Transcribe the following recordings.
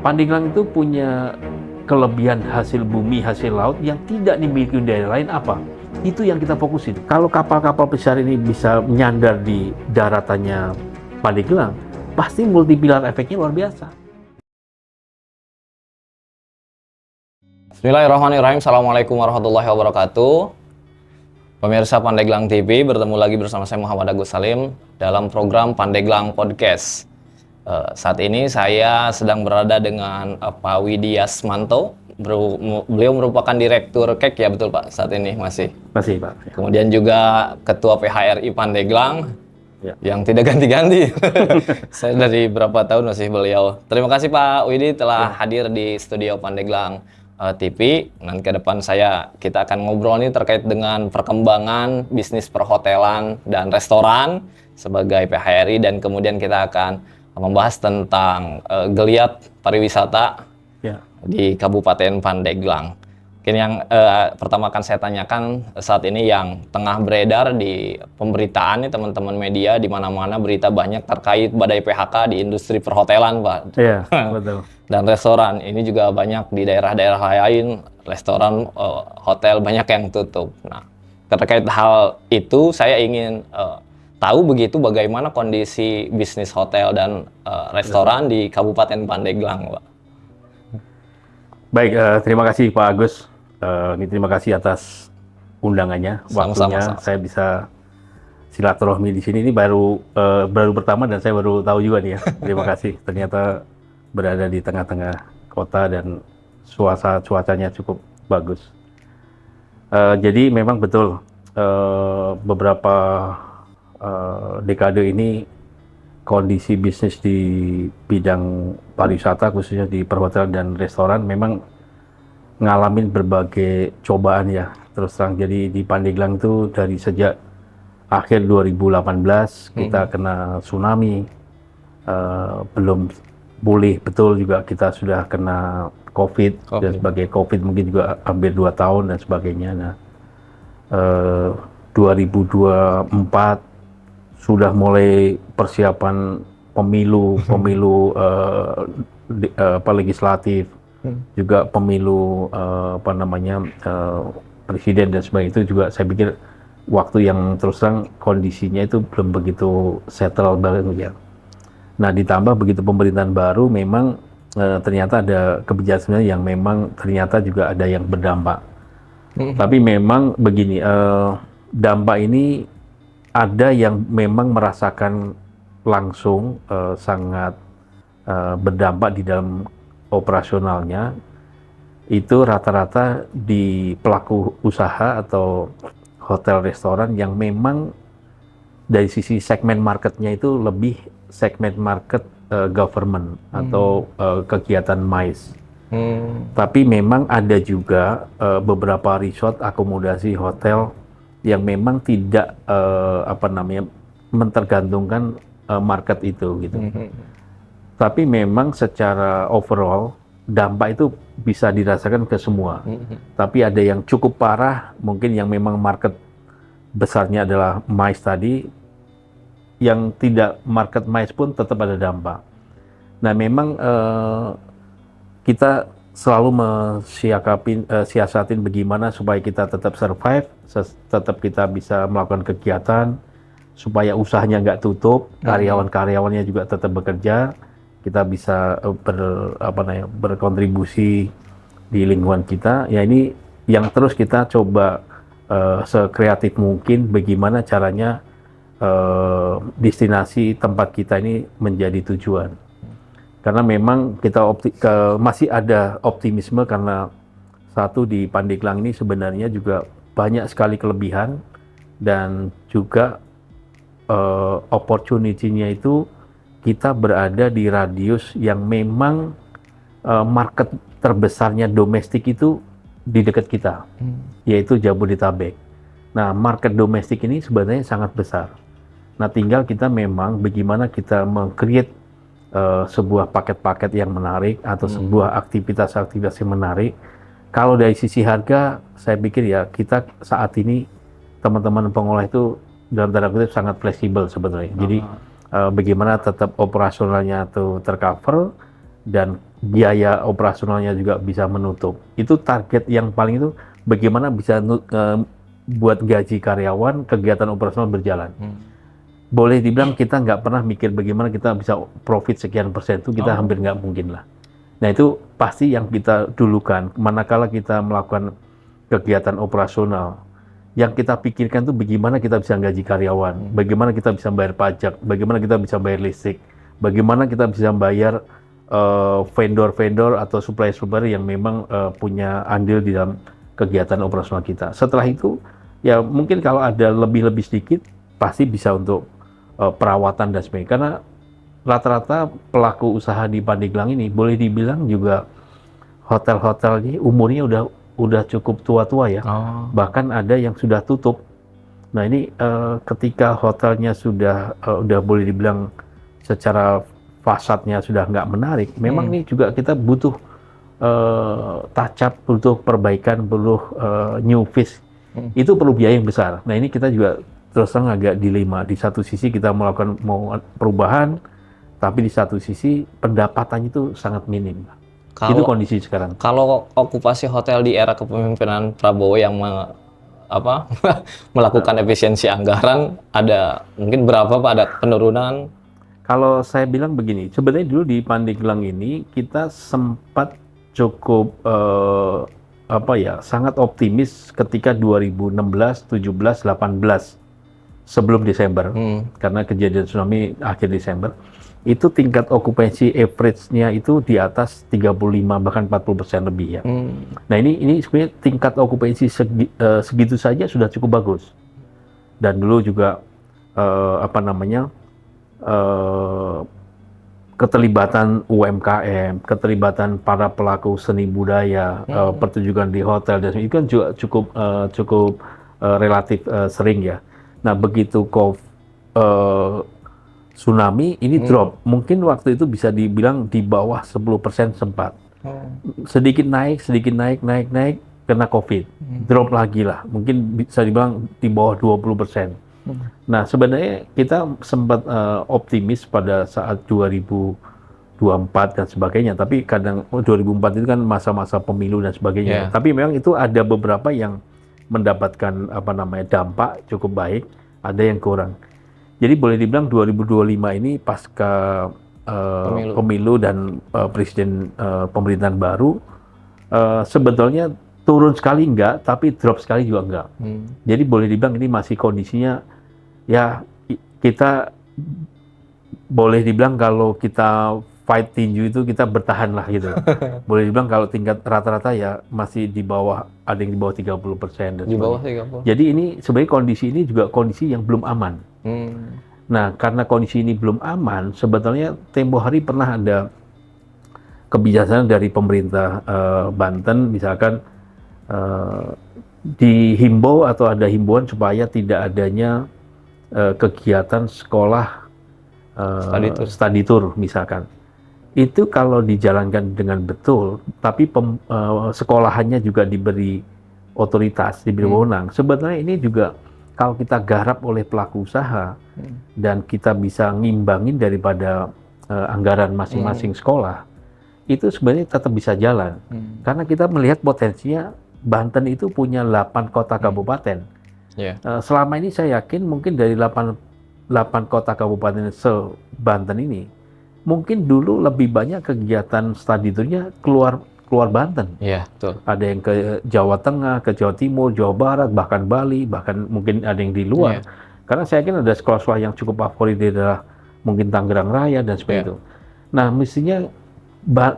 Pandeglang itu punya kelebihan hasil bumi, hasil laut yang tidak dimiliki daerah lain apa? Itu yang kita fokusin. Kalau kapal-kapal besar ini bisa menyandar di daratannya Pandeglang, pasti multipilar efeknya luar biasa. Bismillahirrahmanirrahim. Assalamualaikum warahmatullahi wabarakatuh. Pemirsa Pandeglang TV, bertemu lagi bersama saya Muhammad Agus Salim dalam program Pandeglang Podcast. Saat ini saya sedang berada dengan Pak Widi Asmanto. Beliau merupakan Direktur KEK ya, betul Pak? Saat ini masih? Masih Pak. Kemudian juga Ketua PHRI Pandeglang Ya. yang tidak ganti-ganti. Saya dari berapa tahun masih beliau. Terima kasih Pak Widi telah hadir di studio Pandeglang TV. Nanti ke depan kita akan ngobrol nih terkait dengan perkembangan bisnis perhotelan dan restoran sebagai PHRI, dan kemudian kita akan membahas tentang geliat pariwisata di Kabupaten Pandeglang. Mungkin yang pertama akan saya tanyakan saat ini yang tengah beredar di pemberitaan nih teman-teman media, di mana-mana berita banyak terkait badai PHK di industri perhotelan, Pak. Iya, betul. Dan restoran ini juga banyak di daerah-daerah lain, restoran, hotel banyak yang tutup. Nah, terkait hal itu saya ingin tahu begitu bagaimana kondisi bisnis hotel dan restoran di Kabupaten Pandeglang, Pak. Baik, terima kasih Pak Agus. Ini terima kasih atas undangannya, waktunya. Sama-sama. Saya bisa silaturahmi di sini. Ini baru pertama dan saya baru tahu juga nih ya. Terima kasih. Ternyata berada di tengah-tengah kota dan cuacanya cukup bagus. Jadi memang betul beberapa dekade ini kondisi bisnis di bidang pariwisata khususnya di perhotelan dan restoran memang ngalamin berbagai cobaan ya, terus terang. Jadi di Pandeglang itu dari sejak akhir 2018 kita kena tsunami, belum pulih betul juga kita sudah kena COVID. Dan sebagai COVID mungkin juga hampir 2 tahun dan sebagainya. Nah, 2024 sudah mulai persiapan pemilu legislatif, juga pemilu presiden dan sebagainya. Itu juga saya pikir waktu yang terus terang kondisinya itu belum begitu settle banget ya. Nah, ditambah begitu pemerintahan baru memang ternyata ada kebijakan yang memang ternyata juga ada yang berdampak. Tapi memang begini, dampak ini ada yang memang merasakan langsung sangat berdampak di dalam operasionalnya. Itu rata-rata di pelaku usaha atau hotel restoran yang memang dari sisi segmen marketnya itu lebih segmen market government atau kegiatan MICE. Tapi memang ada juga beberapa resort, akomodasi, hotel yang memang tidak mentergantungkan market itu gitu. Tapi memang secara overall dampak itu bisa dirasakan ke semua. Tapi ada yang cukup parah, mungkin yang memang market besarnya adalah MICE tadi, yang tidak market MICE pun tetap ada dampak. Nah, memang kita selalu siasatin bagaimana supaya kita tetap survive, tetap kita bisa melakukan kegiatan, supaya usahanya nggak tutup, karyawan-karyawannya juga tetap bekerja, kita bisa berkontribusi di lingkungan kita. Ya, ini yang terus kita coba sekreatif mungkin bagaimana caranya destinasi tempat kita ini menjadi tujuan. Karena memang kita masih ada optimisme karena satu di Pandeglang ini sebenarnya juga banyak sekali kelebihan dan juga opportunity-nya itu kita berada di radius yang memang market terbesarnya domestik itu di dekat kita, yaitu Jabodetabek. Nah, market domestik ini sebenarnya sangat besar. Nah, tinggal kita memang bagaimana kita meng-create sebuah paket-paket yang menarik atau sebuah aktivitas-aktivitas yang menarik. Kalau dari sisi harga, saya pikir ya kita saat ini teman-teman pengolah itu dalam tanda kutip sangat fleksibel sebetulnya. Jadi bagaimana tetap operasionalnya itu tercover dan biaya operasionalnya juga bisa menutup. Itu target yang paling itu bagaimana bisa buat gaji karyawan, kegiatan operasional berjalan. Boleh dibilang kita nggak pernah mikir bagaimana kita bisa profit sekian persen, itu kita hampir nggak mungkin lah. Nah itu pasti yang kita dulukan, manakala kita melakukan kegiatan operasional, yang kita pikirkan tuh bagaimana kita bisa gaji karyawan, bagaimana kita bisa bayar pajak, bagaimana kita bisa bayar listrik, bagaimana kita bisa bayar vendor-vendor atau supplier-supplier yang memang punya andil di dalam kegiatan operasional kita. Setelah itu, ya mungkin kalau ada lebih-lebih sedikit, pasti bisa untuk perawatan dan sebagainya. Karena rata-rata pelaku usaha di Pandeglang ini boleh dibilang juga hotel-hotel ini umurnya udah cukup tua-tua ya. Bahkan ada yang sudah tutup. Nah ini ketika hotelnya sudah boleh dibilang secara fasadnya sudah nggak menarik, memang ini juga kita butuh touch up, butuh perbaikan, butuh new face. Itu perlu biaya yang besar. Nah ini kita juga terus terang agak dilema. Di satu sisi kita melakukan perubahan, tapi di satu sisi pendapatannya itu sangat minim. Itu kondisi sekarang. Kalau okupasi hotel di era kepemimpinan Prabowo yang melakukan efisiensi anggaran, ada mungkin berapa Pak, ada penurunan? Kalau saya bilang begini, sebenarnya dulu di Pandeglang ini kita sempat cukup sangat optimis ketika 2016, 17, 18 sebelum Desember, karena kejadian tsunami akhir Desember, itu tingkat okupansi average-nya itu di atas 35 bahkan 40% lebih ya. Nah ini sebenarnya tingkat okupansi segitu saja sudah cukup bagus. Dan dulu juga keterlibatan UMKM, keterlibatan para pelaku seni budaya, pertunjukan di hotel dan itu kan juga cukup relatif sering ya. Nah begitu tsunami ini drop, mungkin waktu itu bisa dibilang di bawah 10% sempat. Sedikit naik, kena COVID, drop lagi lah, mungkin bisa dibilang di bawah 20%. Nah sebenarnya kita sempat optimis pada saat 2024 dan sebagainya, tapi kadang 2004 itu kan masa-masa pemilu dan sebagainya. Tapi memang itu ada beberapa yang mendapatkan dampak cukup baik, ada yang kurang. Jadi boleh dibilang 2025 ini pasca pemilu dan presiden pemerintahan baru sebetulnya turun sekali enggak, tapi drop sekali juga enggak. Jadi boleh dibilang ini masih kondisinya ya kita boleh dibilang kalau kita fight tinju itu kita bertahan lah gitu. Boleh dibilang kalau tingkat rata-rata ya masih di bawah, ada yang di bawah 30%. Dan di bawah 30%. Jadi ini sebenarnya kondisi ini juga kondisi yang belum aman. Nah karena kondisi ini belum aman, sebetulnya tempo hari pernah ada kebijakan dari pemerintah Banten, misalkan dihimbau atau ada himbauan supaya tidak adanya kegiatan sekolah study tour misalkan. Itu kalau dijalankan dengan betul, tapi sekolahannya juga diberi otoritas, diberi wewenang. Sebetulnya ini juga kalau kita garap oleh pelaku usaha dan kita bisa ngimbangin daripada anggaran masing-masing sekolah, itu sebenarnya tetap bisa jalan. Karena kita melihat potensinya Banten itu punya 8 kota kabupaten. Selama ini saya yakin mungkin dari 8 kota kabupaten se-Banten ini, mungkin dulu lebih banyak kegiatan study tour-nya keluar Banten. Iya, betul. Ada yang ke Jawa Tengah, ke Jawa Timur, Jawa Barat, bahkan Bali, bahkan mungkin ada yang di luar. Karena saya yakin ada sekolah-sekolah yang cukup favorit adalah mungkin Tangerang Raya dan sebagainya itu. Nah, mestinya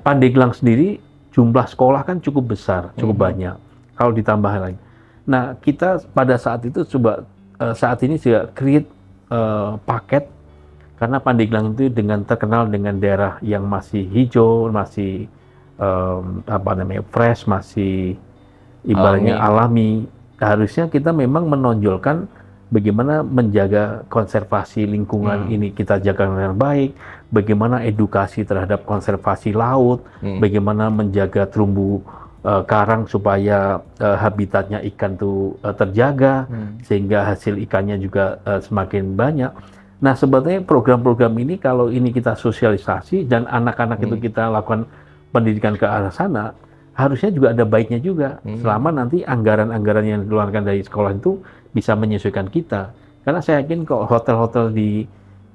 Pandeglang sendiri jumlah sekolah kan cukup besar, cukup banyak. Kalau ditambah lagi. Nah, kita pada saat itu coba saat ini juga create paket, karena Pandeglang itu terkenal dengan daerah yang masih hijau, masih fresh, masih ibaratnya alami. Harusnya kita memang menonjolkan bagaimana menjaga konservasi lingkungan ini kita jaga dengan baik, bagaimana edukasi terhadap konservasi laut, bagaimana menjaga terumbu karang supaya habitatnya ikan itu terjaga, sehingga hasil ikannya juga semakin banyak. Nah sebetulnya program-program ini kalau ini kita sosialisasi dan anak-anak itu kita lakukan pendidikan ke arah sana, harusnya juga ada baiknya juga. Selama nanti anggaran-anggaran yang dikeluarkan dari sekolah itu bisa menyesuaikan kita. Karena saya yakin kok hotel-hotel di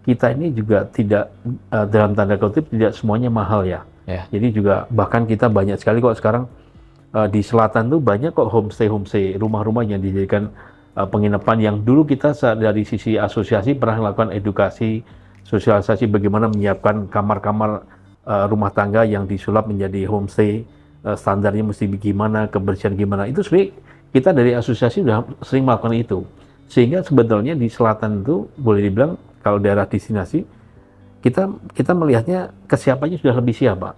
kita ini juga tidak dalam tanda kutip tidak semuanya mahal ya. Jadi juga bahkan kita banyak sekali kok sekarang di selatan tuh banyak kok homestay, rumah-rumah yang dijadikan penginapan yang dulu kita dari sisi asosiasi pernah melakukan edukasi, sosialisasi bagaimana menyiapkan kamar-kamar rumah tangga yang disulap menjadi homestay, standarnya mesti gimana, kebersihan gimana. Itu sebenarnya kita dari asosiasi sudah sering melakukan itu. Sehingga sebetulnya di selatan itu boleh dibilang kalau daerah destinasi kita melihatnya kesiapannya sudah lebih siap, Pak.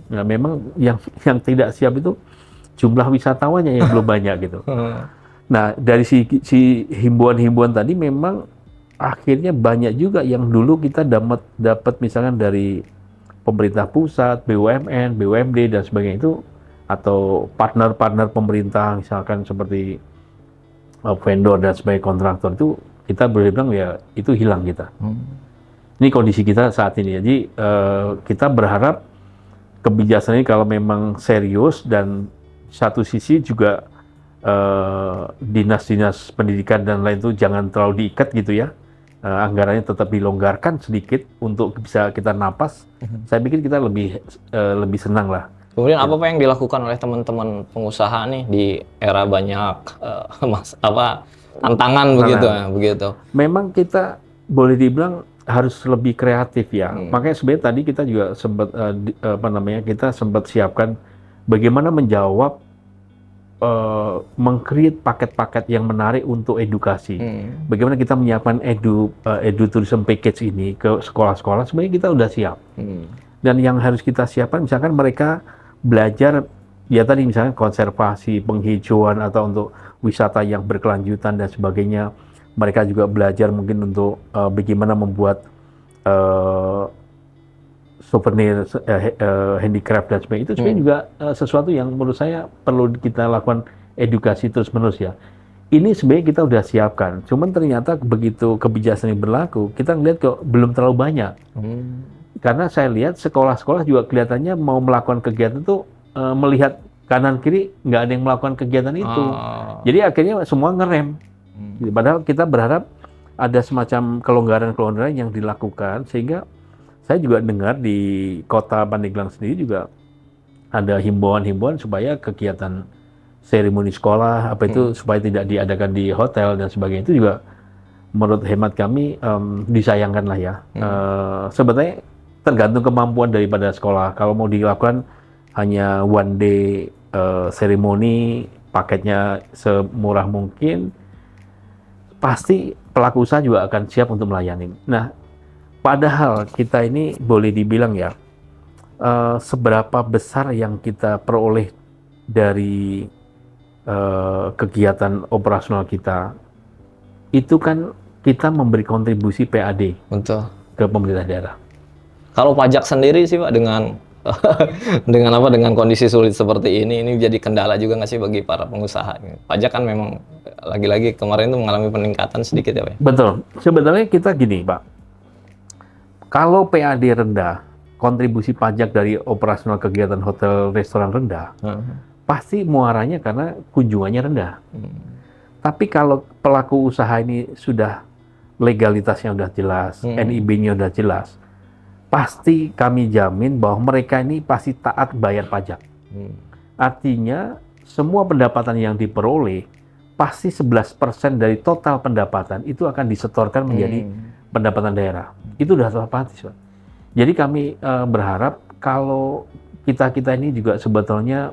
Nah, memang yang tidak siap itu jumlah wisatawannya yang belum banyak gitu. Nah, dari si himbauan-himbauan tadi memang akhirnya banyak juga yang dulu kita dapat misalkan dari pemerintah pusat, BUMN, BUMD dan sebagainya itu atau partner-partner pemerintah misalkan seperti vendor dan sebagai kontraktor itu kita boleh bilang ya itu hilang kita. Ini kondisi kita saat ini. Jadi kita berharap kebijakan ini kalau memang serius dan satu sisi juga dinas-dinas pendidikan dan lain itu jangan terlalu diikat gitu ya. Anggarannya tetap dilonggarkan sedikit untuk bisa kita napas. Saya pikir kita lebih senang lah. Kemudian apa yang dilakukan oleh teman-teman pengusaha nih di era banyak tantangan begitu? Memang kita boleh dibilang harus lebih kreatif ya. Makanya sebenarnya tadi kita juga sempat kita sempat siapkan bagaimana menjawab meng-create paket-paket yang menarik untuk edukasi. Bagaimana kita menyiapkan edu tourism package ini ke sekolah-sekolah, sebenarnya kita udah siap. Dan yang harus kita siapkan misalkan mereka belajar ya tadi misalnya konservasi, penghijauan atau untuk wisata yang berkelanjutan dan sebagainya. Mereka juga belajar mungkin untuk bagaimana membuat souvenir, handicraft dan sebagainya. Itu sebenarnya juga sesuatu yang menurut saya perlu kita lakukan edukasi terus-menerus ya. Ini sebenarnya kita udah siapkan, cuman ternyata begitu kebijakan yang berlaku, kita ngelihat kok belum terlalu banyak. Karena saya lihat sekolah-sekolah juga kelihatannya mau melakukan kegiatan itu melihat kanan kiri nggak ada yang melakukan kegiatan itu. Jadi akhirnya semua ngerem. Padahal kita berharap ada semacam kelonggaran-kelonggaran yang dilakukan sehingga saya juga dengar di kota Pandeglang sendiri juga ada himbauan-himbauan supaya kegiatan seremoni sekolah itu supaya tidak diadakan di hotel dan sebagainya itu juga menurut hemat kami disayangkan lah ya. Sebetulnya tergantung kemampuan daripada sekolah. Kalau mau dilakukan hanya one day seremoni paketnya semurah mungkin, pasti pelaku usaha juga akan siap untuk melayani. Nah, padahal kita ini boleh dibilang ya, seberapa besar yang kita peroleh dari kegiatan operasional kita, itu kan kita memberi kontribusi PAD ke pemerintah daerah. Kalau pajak sendiri sih Pak dengan dengan kondisi sulit seperti ini jadi kendala juga nggak sih bagi para pengusaha? Pajak kan memang lagi-lagi kemarin itu mengalami peningkatan sedikit ya Pak? Betul. Sebetulnya kita gini Pak, kalau PAD rendah, kontribusi pajak dari operasional kegiatan hotel restoran rendah, pasti muaranya karena kunjungannya rendah. Tapi kalau pelaku usaha ini sudah legalitasnya sudah jelas, NIB-nya sudah jelas, pasti kami jamin bahwa mereka ini pasti taat bayar pajak. Artinya semua pendapatan yang diperoleh pasti 11% dari total pendapatan itu akan disetorkan menjadi pendapatan daerah. Itu sudah otomatis, Pak. Jadi kami berharap kalau kita ini juga sebetulnya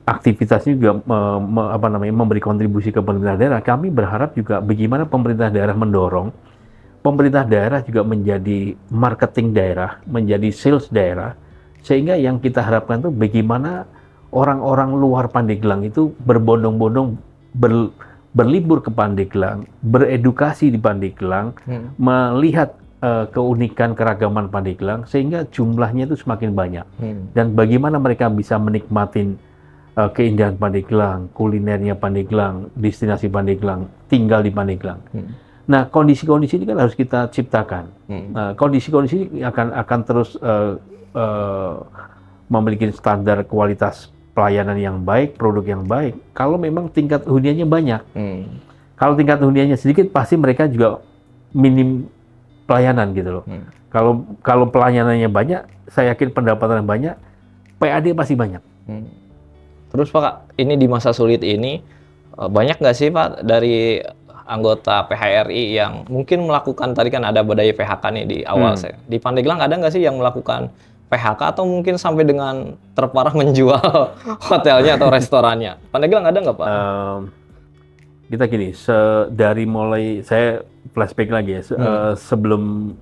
beraktivitas juga memberi kontribusi ke pemerintah daerah. Kami berharap juga bagaimana pemerintah daerah mendorong pemerintah daerah juga menjadi marketing daerah, menjadi sales daerah, sehingga yang kita harapkan itu bagaimana orang-orang luar Pandeglang itu berbondong-bondong berlibur ke Pandeglang, beredukasi di Pandeglang, melihat keunikan keragaman Pandeglang, sehingga jumlahnya itu semakin banyak. Dan bagaimana mereka bisa menikmatin keindahan Pandeglang, kulinernya Pandeglang, destinasi Pandeglang, tinggal di Pandeglang. Nah, kondisi-kondisi ini kan harus kita ciptakan. Nah, kondisi-kondisi ini akan terus memiliki standar kualitas pelayanan yang baik, produk yang baik. Kalau memang tingkat huniannya banyak, kalau tingkat huniannya sedikit, pasti mereka juga minim pelayanan gitu loh. Kalau pelayanannya banyak, saya yakin pendapatan banyak, PAD pasti banyak. Terus Pak, ini di masa sulit ini banyak nggak sih Pak dari anggota PHRI yang mungkin melakukan, tadi kan ada badai PHK nih di awal saya. Di Pandeglang ada nggak sih yang melakukan PHK atau mungkin sampai dengan terparah menjual hotelnya atau restorannya? Pandeglang ada nggak Pak? Kita gini, dari mulai saya flashback lagi ya, sebelum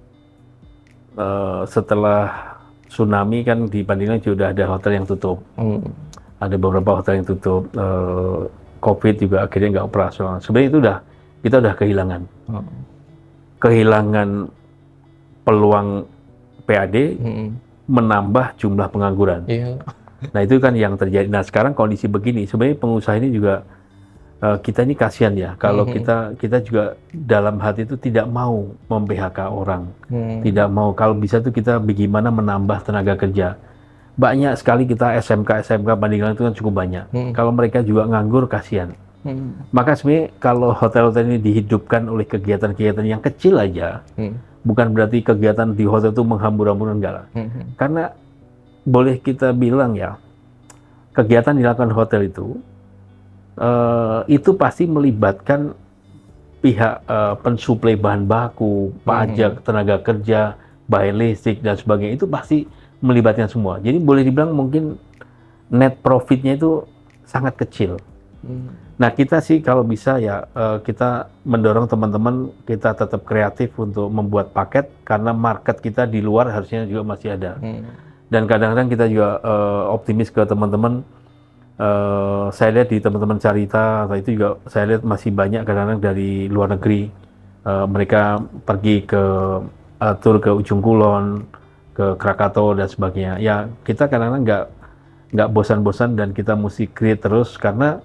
setelah tsunami kan di Pandeglang sudah ada hotel yang tutup, ada beberapa hotel yang tutup, COVID juga akhirnya nggak operasional. Sebenarnya itu kita udah kehilangan peluang PAD, menambah jumlah pengangguran. Nah itu kan yang terjadi. Nah sekarang kondisi begini, sebenarnya pengusaha ini juga kita ini kasihan ya, kalau kita juga dalam hati itu tidak mau mem-PHK orang, tidak mau. Kalau bisa tuh kita bagaimana menambah tenaga kerja. Banyak sekali kita SMK Pandeglang itu kan cukup banyak. Kalau mereka juga nganggur, kasihan. Maka sebenarnya kalau hotel-hotel ini dihidupkan oleh kegiatan-kegiatan yang kecil aja, bukan berarti kegiatan di hotel itu menghambur-hamburan, enggak lah. Karena boleh kita bilang ya, kegiatan dilakukan hotel itu pasti melibatkan pihak pensuplai bahan baku, pajak, tenaga kerja, bayar listrik dan sebagainya, itu pasti melibatkan semua. Jadi boleh dibilang mungkin net profitnya itu sangat kecil. Nah kita sih kalau bisa ya kita mendorong teman-teman kita tetap kreatif untuk membuat paket, karena market kita di luar harusnya juga masih ada. Dan kadang-kadang kita juga optimis ke teman-teman. Saya lihat di teman-teman Carita itu juga saya lihat masih banyak kadang-kadang dari luar negeri. Mereka pergi ke tur ke Ujung Kulon, ke Krakatau dan sebagainya. Ya kita kadang-kadang nggak bosan-bosan dan kita mesti create terus, karena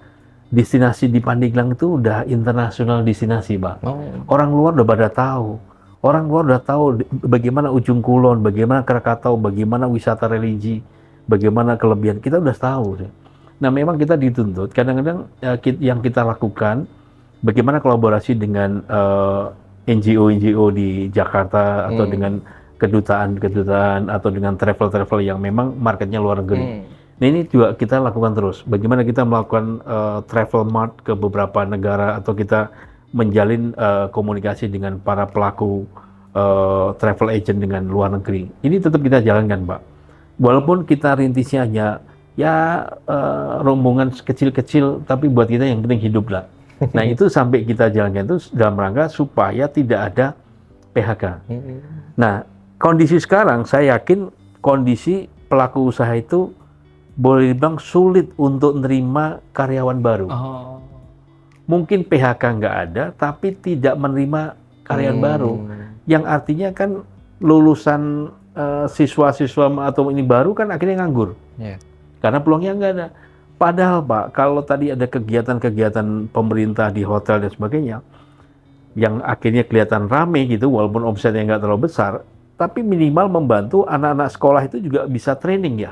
destinasi di Pandeglang itu udah internasional destinasi, Pak. Orang luar udah pada tahu. Orang luar udah tahu bagaimana Ujung Kulon, bagaimana Krakatau, bagaimana wisata religi, bagaimana kelebihan. Kita udah tahu. Nah, memang kita dituntut. Kadang-kadang yang kita lakukan, bagaimana kolaborasi dengan NGO di Jakarta atau dengan kedutaan atau dengan travel yang memang marketnya luar negeri. Nah ini juga kita lakukan terus. Bagaimana kita melakukan travel mart ke beberapa negara, atau kita menjalin komunikasi dengan para pelaku travel agent dengan luar negeri. Ini tetap kita jalankan, Pak. Walaupun kita rintisnya hanya rombongan kecil-kecil, tapi buat kita yang penting hidup lah. Nah itu sampai kita jalankan itu dalam rangka supaya tidak ada PHK. Nah kondisi sekarang saya yakin kondisi pelaku usaha itu boleh dibilang sulit untuk menerima karyawan baru. Mungkin PHK nggak ada, tapi tidak menerima karyawan baru. Yang artinya kan lulusan siswa-siswa atau ini baru kan akhirnya nganggur. Karena peluangnya nggak ada. Padahal Pak, kalau tadi ada kegiatan-kegiatan pemerintah di hotel dan sebagainya, yang akhirnya kelihatan rame gitu, walaupun omsetnya nggak terlalu besar, tapi minimal membantu anak-anak sekolah itu juga bisa training ya,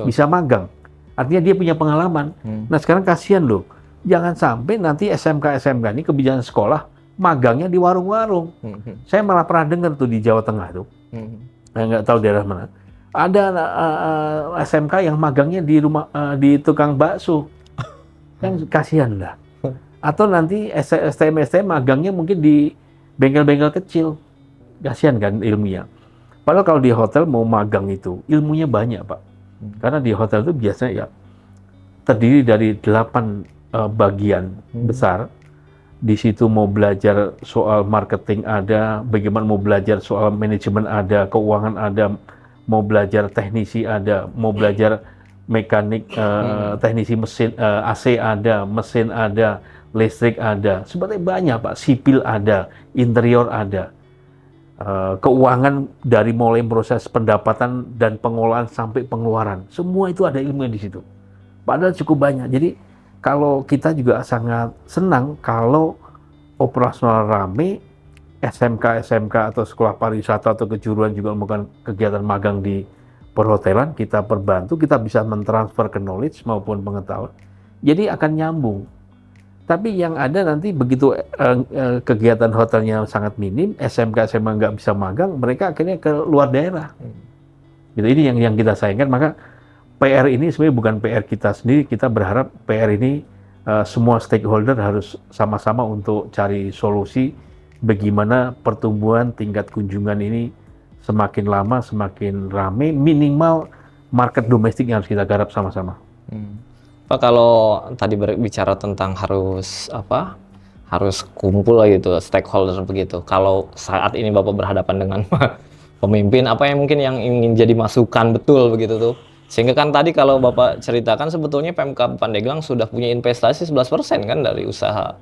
bisa magang. Artinya dia punya pengalaman. Nah sekarang kasihan loh, jangan sampai nanti SMK ini kebijakan sekolah magangnya di warung-warung. Saya malah pernah dengar tuh di Jawa Tengah tuh, nggak tahu daerah mana, ada SMK yang magangnya di rumah di tukang bakso, kan kasihan lah. Atau nanti STM magangnya mungkin di bengkel-bengkel kecil, kasihan kan ilmunya. Padahal kalau di hotel mau magang itu ilmunya banyak, Pak. Karena di hotel itu biasanya ya terdiri dari 8 bagian besar. Di situ mau belajar soal marketing ada, bagaimana mau belajar soal manajemen ada, keuangan ada, mau belajar teknisi ada, mau belajar mekanik, teknisi mesin, AC ada, mesin ada, listrik ada, sebetulnya banyak Pak, sipil ada, interior ada. Keuangan dari mulai proses pendapatan dan pengolahan sampai pengeluaran, semua itu ada ilmunya di situ. Padahal cukup banyak. Jadi kalau kita juga sangat senang kalau operasional rame, SMK atau sekolah pariwisata atau kejuruan juga melakukan kegiatan magang di perhotelan, kita perbantu, kita bisa mentransfer ke knowledge maupun pengetahuan. Jadi akan nyambung. Tapi yang ada nanti begitu kegiatan hotelnya sangat minim, SMK SMA nggak bisa magang, mereka akhirnya ke luar daerah. Gitu, ini yang kita sayangkan. Maka PR ini sebenarnya bukan PR kita sendiri. Kita berharap PR ini semua stakeholder harus sama-sama untuk cari solusi bagaimana pertumbuhan tingkat kunjungan ini semakin lama semakin rame, minimal market domestik yang harus kita garap sama-sama. Pak, kalau tadi berbicara tentang harus harus kumpul gitu stakeholder begitu. Kalau saat ini Bapak berhadapan dengan pemimpin, apa yang mungkin yang ingin jadi masukan betul begitu tuh? Sehingga kan tadi kalau Bapak ceritakan sebetulnya Pemkab Pandeglang sudah punya investasi 11% kan dari usaha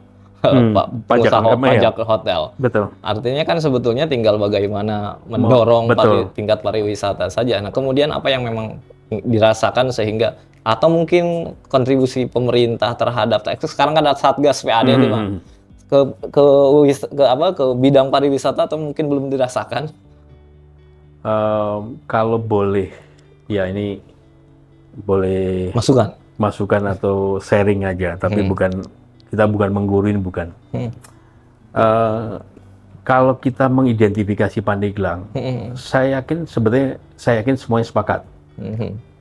pajak hotel. Betul. Artinya kan sebetulnya tinggal bagaimana mendorong tingkat pariwisata saja. Nah, kemudian apa yang memang dirasakan sehingga atau mungkin kontribusi pemerintah terhadap sekarang kan ada Satgas PAD itu Pak. Ke bidang pariwisata atau mungkin belum dirasakan? Kalau boleh ya ini boleh masukan atau sharing aja, tapi kita bukan mengguruin, bukan. Kalau kita mengidentifikasi Pandeglang, saya yakin semuanya sepakat.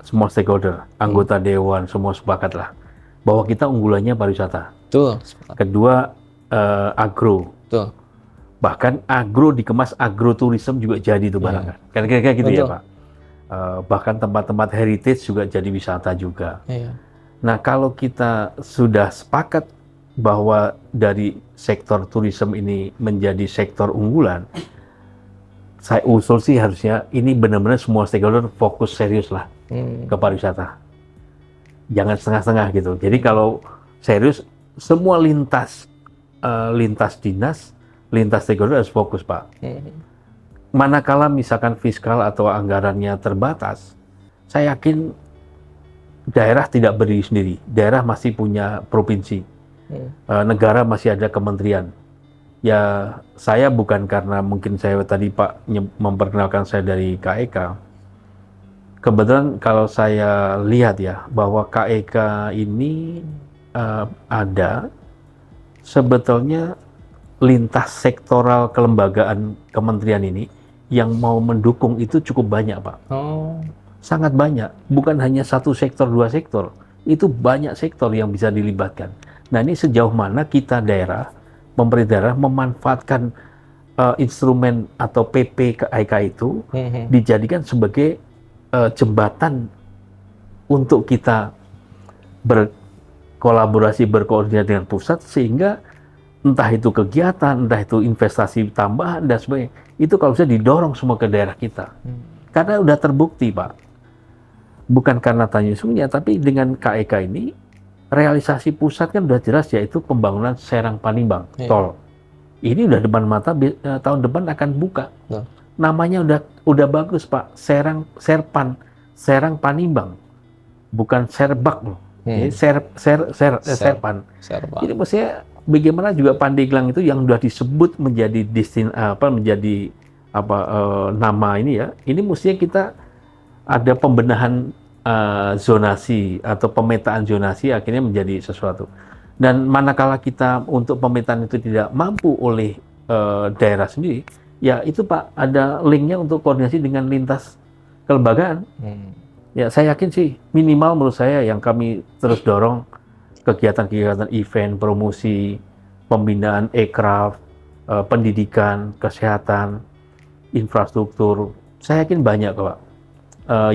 Semua stakeholder, anggota dewan, semua sepakat lah bahwa kita unggulannya pariwisata. Kedua, agro. Bahkan agro dikemas agroturism juga jadi itu barang kan. Kira-kira gitu ya Pak. Bahkan tempat-tempat heritage juga jadi wisata juga. Nah, kalau kita sudah sepakat bahwa dari sektor turisme ini menjadi sektor unggulan, saya usul sih harusnya ini benar-benar semua stakeholder fokus serius lah ke pariwisata. Jangan setengah-setengah gitu. Jadi kalau serius, semua lintas dinas, lintas stakeholder harus fokus Pak. Manakala misalkan fiskal atau anggarannya terbatas, saya yakin daerah tidak berdiri sendiri. Daerah masih punya provinsi. Negara masih ada kementerian. Ya, saya bukan karena mungkin saya tadi Pak memperkenalkan saya dari KEK. Kebetulan kalau saya lihat ya, bahwa KEK ini ada sebetulnya lintas sektoral kelembagaan kementerian ini yang mau mendukung itu cukup banyak Pak. Sangat banyak. Bukan hanya satu sektor, dua sektor. Itu banyak sektor yang bisa dilibatkan. Nah, ini sejauh mana kita daerah, pemerintah daerah memanfaatkan instrumen atau PP KEK itu dijadikan sebagai jembatan untuk kita berkolaborasi, berkoordinasi dengan pusat, sehingga entah itu kegiatan, entah itu investasi tambahan dan sebagainya, itu kalau bisa didorong semua ke daerah kita. Karena udah terbukti Pak, bukan karena Tanjung tapi dengan KEK ini realisasi pusat kan udah jelas, yaitu pembangunan Serang Panimbang tol. Ini udah depan mata, tahun depan akan buka. Namanya udah bagus Pak, Serang Panimbang, bukan Serbak. Serpan. Jadi maksudnya bagaimana juga Pandeglang itu yang sudah disebut menjadi nama ini ya. Ini mestinya kita ada pembenahan zonasi atau pemetaan zonasi akhirnya menjadi sesuatu. Dan manakala kita untuk pemetaan itu tidak mampu oleh daerah sendiri, ya itu Pak ada linknya untuk koordinasi dengan lintas kelembagaan. Ya saya yakin sih minimal menurut saya yang kami terus dorong kegiatan-kegiatan event, promosi, pembinaan aircraft, pendidikan, kesehatan, infrastruktur. Saya yakin banyak Pak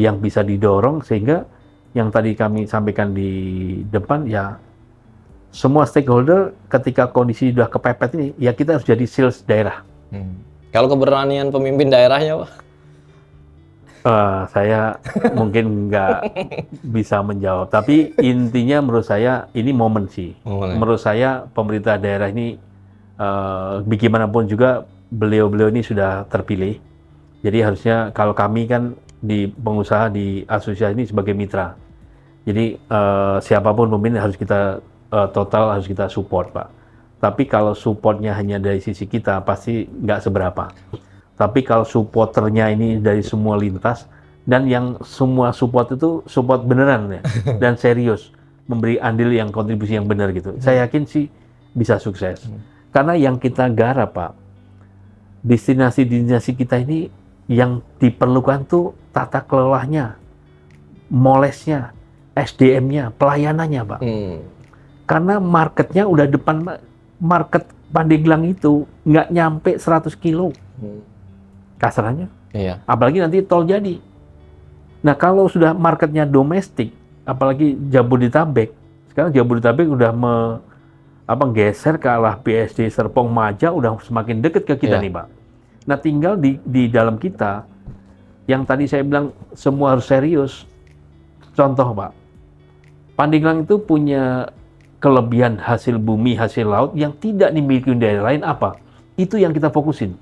yang bisa didorong sehingga yang tadi kami sampaikan di depan ya semua stakeholder ketika kondisi sudah kepepet ini ya kita harus jadi sales daerah. Kalau keberanian pemimpin daerahnya Pak? Saya mungkin nggak bisa menjawab, tapi intinya menurut saya ini momen sih. Menurut saya pemerintah daerah ini bagaimanapun juga beliau-beliau ini sudah terpilih. Jadi harusnya kalau kami kan di pengusaha di asosiasi ini sebagai mitra. Jadi siapapun pemimpin harus kita harus kita support Pak. Tapi kalau supportnya hanya dari sisi kita, pasti nggak seberapa. Tapi kalau supporternya ini dari semua lintas, dan yang semua support itu support beneran ya, dan serius, memberi andil yang kontribusi yang benar gitu. Saya yakin sih bisa sukses. Karena yang kita garap, Pak, destinasi-destinasi kita ini yang diperlukan tuh tata kelolanya, molesnya, SDM-nya, pelayanannya, Pak. Karena marketnya udah depan, market Pandeglang itu nggak nyampe 100 kilo. Kasarannya. Iya. Apalagi nanti tol jadi. Nah, kalau sudah marketnya domestik, apalagi Jabodetabek, sekarang Jabodetabek udah geser ke arah BSD Serpong Maja, udah semakin dekat ke kita nih, Pak. Nah, tinggal di dalam kita, yang tadi saya bilang semua harus serius. Contoh, Pak, Pandeglang itu punya kelebihan hasil bumi, hasil laut yang tidak dimiliki daerah lain apa? Itu yang kita fokusin.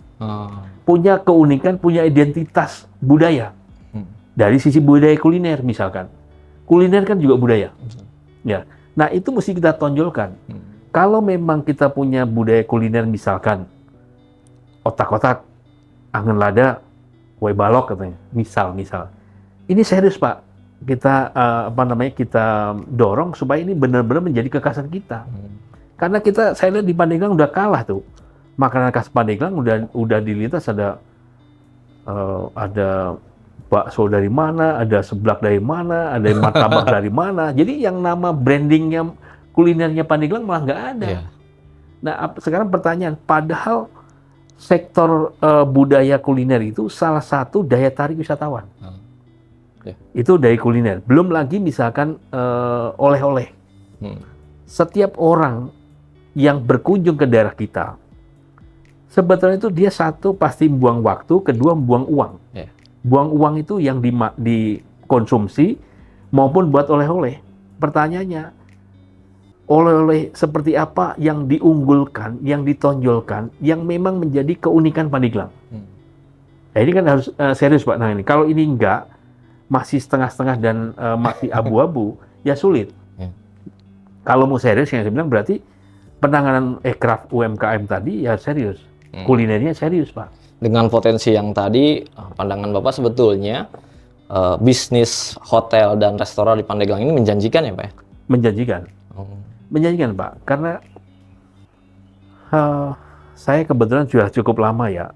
Punya keunikan, punya identitas budaya. Dari sisi budaya kuliner misalkan. Kuliner kan juga budaya. Ya. Nah, itu mesti kita tonjolkan. Kalau memang kita punya budaya kuliner misalkan otak-otak, angin lada, kue balok katanya. Misal. Ini serius, Pak. Kita kita dorong supaya ini benar-benar menjadi kekhasan kita. Karena saya lihat di Pandeglang udah kalah tuh. Makanan khas Pandeglang udah dilintas ada bakso dari mana, ada seblak dari mana, ada martabak dari mana. Jadi yang nama brandingnya kulinernya Pandeglang malah nggak ada. Yeah. Nah, sekarang pertanyaan, padahal sektor budaya kuliner itu salah satu daya tarik wisatawan. Itu dari kuliner. Belum lagi misalkan oleh-oleh. Setiap orang yang berkunjung ke daerah kita, sebetulnya itu dia satu pasti buang waktu, kedua buang uang. Buang uang itu yang dikonsumsi maupun buat oleh-oleh. Pertanyaannya, oleh-oleh seperti apa yang diunggulkan, yang ditonjolkan, yang memang menjadi keunikan Pandeglang? Nah, ini kan harus serius, Pak. Nah, ini kalau ini enggak, masih setengah-setengah dan masih abu-abu, ya sulit. Kalau mau serius, yang saya bilang berarti penanganan aircraft UMKM tadi ya serius. Kulinernya serius, Pak. Dengan potensi yang tadi, pandangan Bapak sebetulnya bisnis hotel dan restoran di Pandeglang ini menjanjikan ya, Pak? Menjanjikan. Menjanjikan, Pak. Karena saya kebetulan sudah cukup lama ya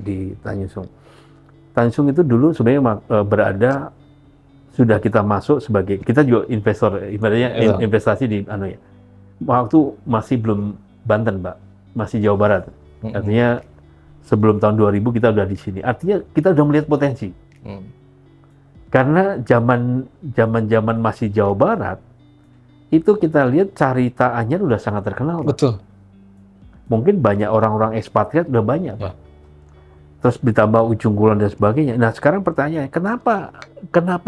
di Tanjung. Tanjung itu dulu sebenarnya berada, sudah kita masuk sebagai, kita juga investor, ibaratnya investasi di waktu masih belum Banten, Pak, masih Jawa Barat. Artinya sebelum tahun 2000 kita udah di sini. Artinya kita udah melihat potensi. Karena zaman masih Jawa Barat, itu kita lihat Carita Anyar udah sangat terkenal, Pak. Betul. Mungkin banyak orang-orang ekspatriat udah banyak, Pak. Terus ditambah Ujung Kulon dan sebagainya. Nah, sekarang pertanyaannya, kenapa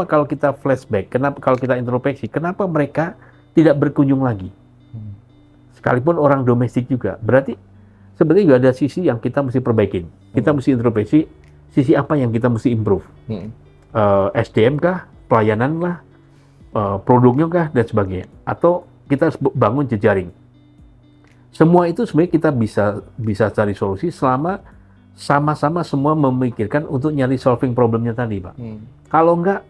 kalau kita flashback, kenapa kalau kita introspeksi, kenapa mereka tidak berkunjung lagi? Sekalipun orang domestik juga. Berarti sebenarnya juga ada sisi yang kita mesti perbaikin. Kita mesti introspeksi, sisi apa yang kita mesti improve. SDM kah, pelayanan lah, produknya kah, dan sebagainya. Atau kita harus bangun jejaring. Semua itu sebenarnya kita bisa cari solusi selama sama-sama semua memikirkan untuk nyari solving problemnya tadi, Pak. Kalau enggak,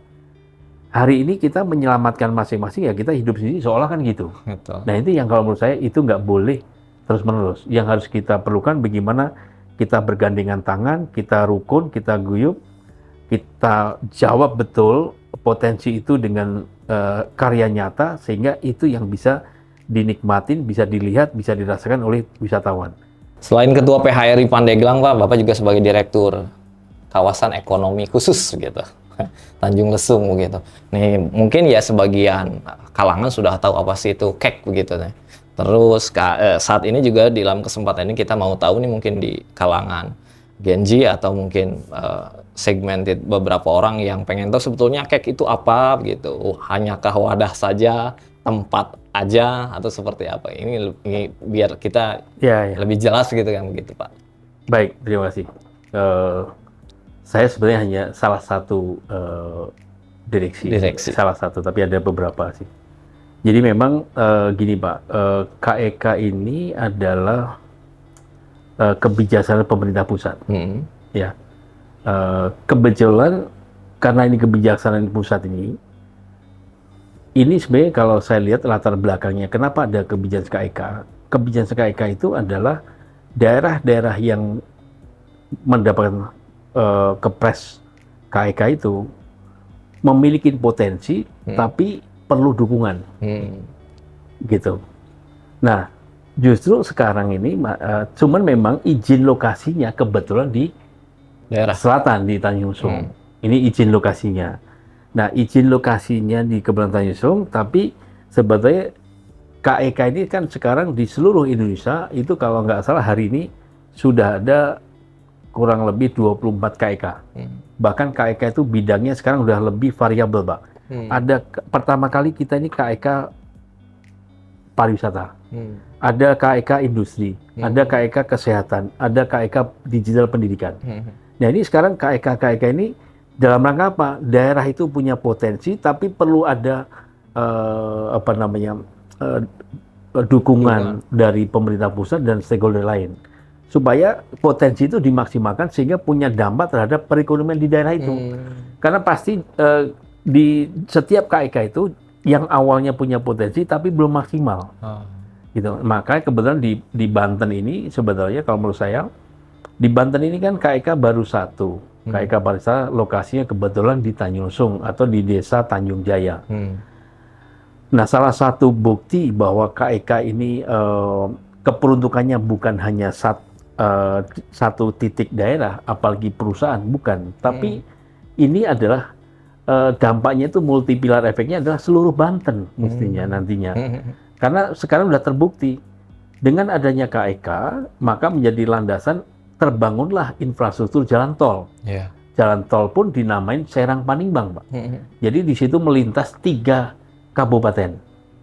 hari ini kita menyelamatkan masing-masing, ya kita hidup sendiri seolah kan gitu. Betul. Nah, itu yang kalau menurut saya itu nggak boleh terus-menerus. Yang harus kita perlukan bagaimana kita bergandengan tangan, kita rukun, kita guyup, kita jawab betul potensi itu dengan karya nyata, sehingga itu yang bisa dinikmatin, bisa dilihat, bisa dirasakan oleh wisatawan. Selain Ketua PHRI Pandeglang, Pak, Bapak juga sebagai Direktur Kawasan Ekonomi Khusus gitu, Tanjung Lesung begitu. Nih mungkin ya sebagian kalangan sudah tahu apa sih itu kek begitu. Terus saat ini juga di dalam kesempatan ini kita mau tahu nih mungkin di kalangan Gen Z atau mungkin segmented beberapa orang yang pengen tahu sebetulnya kek itu apa gitu. Hanyakah wadah saja, tempat aja, atau seperti apa? Ini biar kita lebih jelas gitu kan begitu, Pak. Baik, terima kasih. Saya sebenarnya hanya salah satu direksi. Salah satu, tapi ada beberapa sih. Jadi memang gini Pak, KEK ini adalah kebijaksanaan pemerintah pusat. Ya, kebetulan karena ini kebijaksanaan pusat ini sebenarnya kalau saya lihat latar belakangnya, kenapa ada kebijakan KEK? Kebijakan KEK itu adalah daerah-daerah yang mendapatkan kepres KEK itu memiliki potensi, tapi perlu dukungan, gitu. Nah, justru sekarang ini, cuman memang izin lokasinya kebetulan di daerah selatan di Tanjung Lesung. Ini izin lokasinya. Nah, izin lokasinya di Kepulauan Tanjung Lesung, tapi sebetulnya KEK ini kan sekarang di seluruh Indonesia itu kalau nggak salah hari ini sudah ada kurang lebih 24 KEK. Bahkan KEK itu bidangnya sekarang udah lebih variabel, Pak. Ada pertama kali kita ini KEK pariwisata, ada KEK industri, ada KEK kesehatan, ada KEK digital pendidikan. Nah ini sekarang KEK ini dalam rangka apa? Daerah itu punya potensi, tapi perlu ada dukungan dari pemerintah pusat dan stakeholder lain, supaya potensi itu dimaksimalkan sehingga punya dampak terhadap perekonomian di daerah itu. Karena pasti di setiap KEK itu yang awalnya punya potensi tapi belum maksimal. Gitu. Makanya kebetulan di Banten ini sebetulnya kalau menurut saya, di Banten ini kan KEK baru satu. KEK pariwisata lokasinya kebetulan di Tanjung Lesung atau di Desa Tanjung Jaya. Nah, salah satu bukti bahwa KEK ini keperuntukannya bukan hanya satu titik daerah, apalagi perusahaan, bukan. Tapi ini adalah dampaknya itu multipilar, efeknya adalah seluruh Banten mestinya nantinya. Karena sekarang sudah terbukti dengan adanya KEK, maka menjadi landasan terbangunlah infrastruktur jalan tol. Jalan tol pun dinamain Serang Panimbang, Pak. Jadi di situ melintas 3 kabupaten.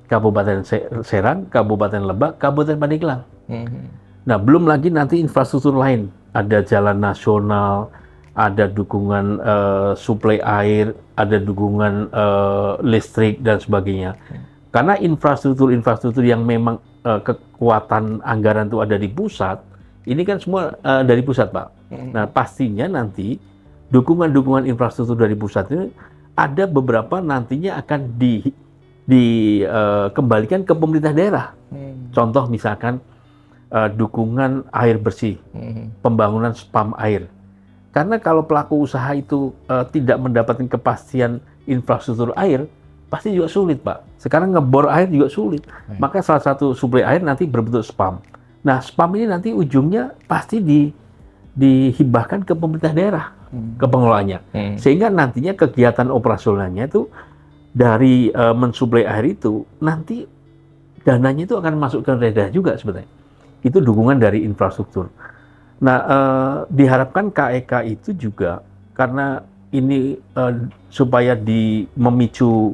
Kabupaten Serang, Kabupaten Lebak, Kabupaten Pandeglang. Nah, belum lagi nanti infrastruktur lain. Ada jalan nasional, ada dukungan suplai air, ada dukungan listrik dan sebagainya. Karena infrastruktur yang memang kekuatan anggaran itu ada di pusat, ini kan semua dari pusat, Pak. Nah, pastinya nanti dukungan infrastruktur dari pusat ini ada beberapa nantinya akan dikembalikan ke pemerintah daerah. Contoh misalkan dukungan air bersih, pembangunan spam air. Karena kalau pelaku usaha itu tidak mendapatkan kepastian infrastruktur air, pasti juga sulit, Pak. Sekarang ngebor air juga sulit. Maka salah satu suplai air nanti berbentuk spam. Nah, spam ini nanti ujungnya pasti dihibahkan ke pemerintah daerah, ke pengelolanya. Sehingga nantinya kegiatan operasionalnya itu dari mensuplai air itu, nanti dananya itu akan masuk ke daerah juga sebetulnya. Itu dukungan dari infrastruktur. Nah, diharapkan KEK itu juga, karena ini supaya memicu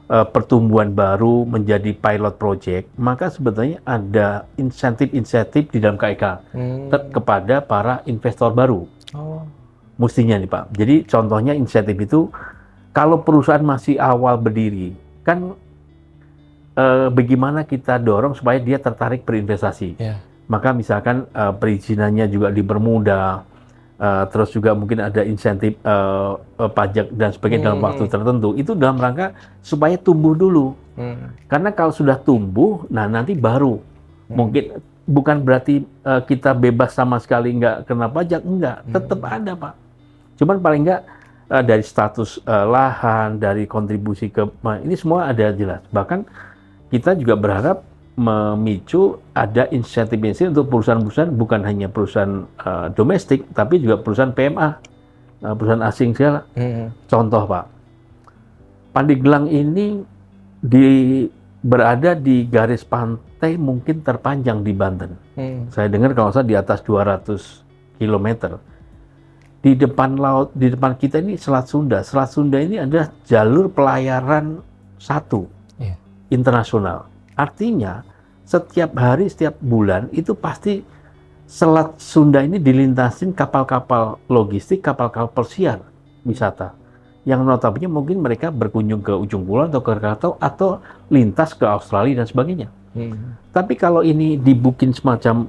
pertumbuhan baru menjadi pilot project, maka sebetulnya ada insentif-insentif di dalam KEK kepada para investor baru. Mestinya nih Pak. Jadi contohnya insentif itu, kalau perusahaan masih awal berdiri, kan bagaimana kita dorong supaya dia tertarik berinvestasi. Maka misalkan perizinannya juga dipermudah, terus juga mungkin ada insentif pajak dan sebagainya dalam waktu tertentu. Itu dalam rangka supaya tumbuh dulu. Karena kalau sudah tumbuh, nah nanti baru mungkin bukan berarti kita bebas sama sekali nggak kena pajak, enggak, tetap ada Pak. Cuman paling nggak dari status lahan, dari kontribusi ke ini semua ada jelas. Bahkan kita juga berharap memicu ada insentif-insentif untuk perusahaan-perusahaan, bukan hanya perusahaan domestik, tapi juga perusahaan PMA, perusahaan asing segala. Contoh Pak, Pandeglang ini berada di garis pantai mungkin terpanjang di Banten. Saya dengar kalau saya di atas 200 km. Di depan laut, di depan kita ini Selat Sunda. Selat Sunda ini adalah jalur pelayaran internasional. Artinya setiap hari, setiap bulan itu pasti Selat Sunda ini dilintasin kapal-kapal logistik, kapal-kapal persiar wisata yang notabene mungkin mereka berkunjung ke ujung kulon atau ke Krakatau atau lintas ke Australia dan sebagainya. Tapi kalau ini dibikin semacam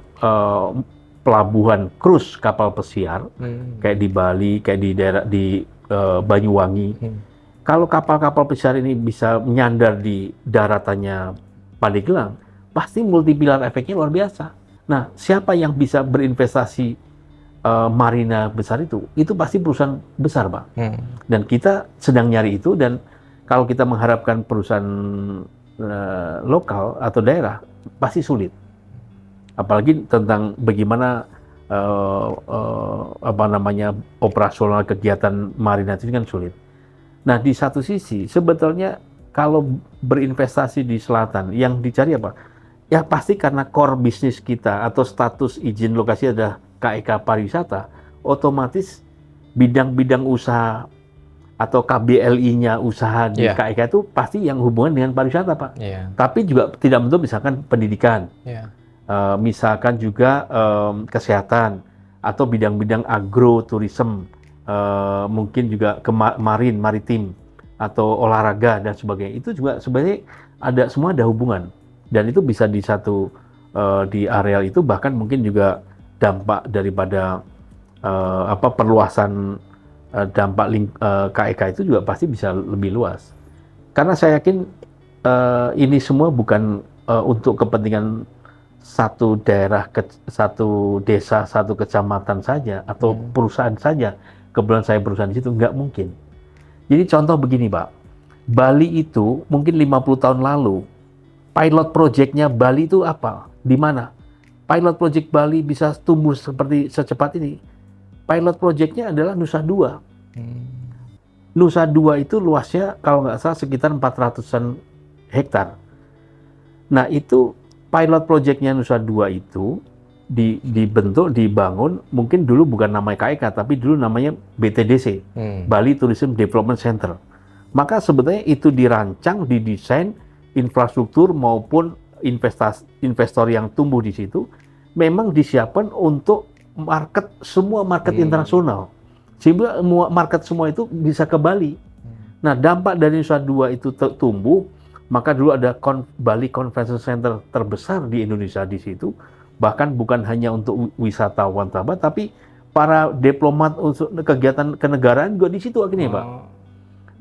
pelabuhan cruise kapal pesiar, kayak di Bali, kayak di daerah di Banyuwangi, kalau kapal-kapal pesiar ini bisa menyandar di daratannya Pandeglang, pasti multiplier efeknya luar biasa. Nah, siapa yang bisa berinvestasi marina besar itu? Itu pasti perusahaan besar, Pak. Dan kita sedang nyari itu, dan kalau kita mengharapkan perusahaan lokal atau daerah, pasti sulit. Apalagi tentang bagaimana operasional kegiatan marina itu kan sulit. Nah, di satu sisi sebetulnya kalau berinvestasi di selatan, yang dicari apa? Ya pasti karena core bisnis kita atau status izin lokasi adalah KEK pariwisata, otomatis bidang-bidang usaha atau KBLI-nya usaha di KEK itu pasti yang hubungan dengan pariwisata, Pak. Tapi juga tidak menutup misalkan pendidikan, misalkan juga kesehatan atau bidang-bidang agroturism, mungkin juga ke maritim atau olahraga dan sebagainya. Itu juga sebenarnya semua ada hubungan, dan itu bisa di satu di areal itu, bahkan mungkin juga dampak daripada perluasan dampak KEK itu juga pasti bisa lebih luas. Karena saya yakin ini semua bukan untuk kepentingan satu daerah, satu desa, satu kecamatan saja atau perusahaan saja. Kebetulan saya perusahaan di situ, nggak mungkin. Jadi contoh begini, Pak. Bali itu mungkin 50 tahun lalu, pilot project-nya Bali itu apa? Di mana? Pilot project Bali bisa tumbuh seperti secepat ini. Pilot project-nya adalah Nusa Dua. Nusa Dua itu luasnya kalau nggak salah sekitar 400-an hektar. Nah, itu pilot project-nya Nusa Dua itu dibentuk, dibangun, mungkin dulu bukan namanya KEK, tapi dulu namanya BTDC, Bali Tourism Development Center. Maka sebetulnya itu dirancang, didesain, infrastruktur maupun investor yang tumbuh di situ, memang disiapkan untuk semua market internasional. Sehingga market semua itu bisa ke Bali. Nah, dampak dari Nusa Dua itu tumbuh, maka dulu ada Bali Convention Center terbesar di Indonesia di situ. Bahkan bukan hanya untuk wisatawan tapi para diplomat untuk kegiatan kenegaraan juga di situ akhirnya, Pak.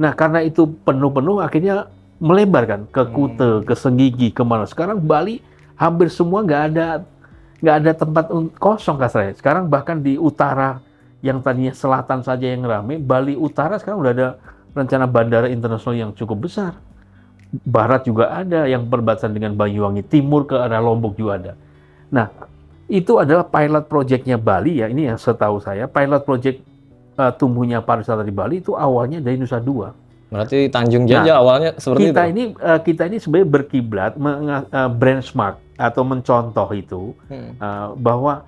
Nah, karena itu penuh akhirnya melebar kan ke Kute, ke Senggigi, kemana. Sekarang Bali hampir semua nggak ada tempat kosong kasarnya. Sekarang bahkan di utara yang tadinya selatan saja yang ramai, Bali Utara sekarang udah ada rencana bandara internasional yang cukup besar. Barat juga ada yang perbatasan dengan Banyuwangi, timur ke arah Lombok juga ada. Nah, itu adalah pilot project-nya Bali ya. Ini yang setahu saya, pilot project tumbuhnya pariwisata di Bali itu awalnya dari Nusa Dua. Berarti Tanjung Jajah awalnya seperti kita itu? Kita ini sebenarnya berkiblat, benchmark atau mencontoh itu, bahwa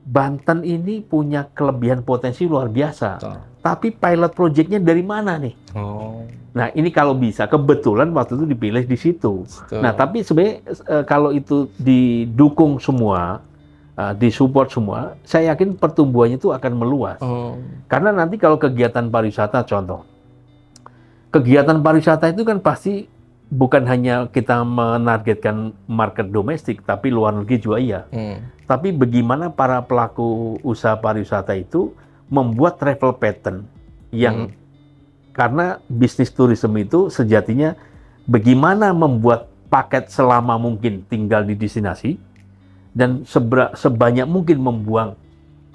Banten ini punya kelebihan potensi luar biasa. Tapi pilot project-nya dari mana nih? Nah, ini kalau bisa, kebetulan waktu itu dipilih di situ. Nah, tapi sebenarnya kalau itu didukung semua, disupport semua, saya yakin pertumbuhannya itu akan meluas. Karena nanti kalau kegiatan pariwisata, contoh, kegiatan pariwisata itu kan pasti bukan hanya kita menargetkan market domestik, tapi luar negeri juga iya. Tapi bagaimana para pelaku usaha pariwisata itu membuat travel pattern yang karena bisnis turisme itu sejatinya bagaimana membuat paket selama mungkin tinggal di destinasi dan sebanyak mungkin membuang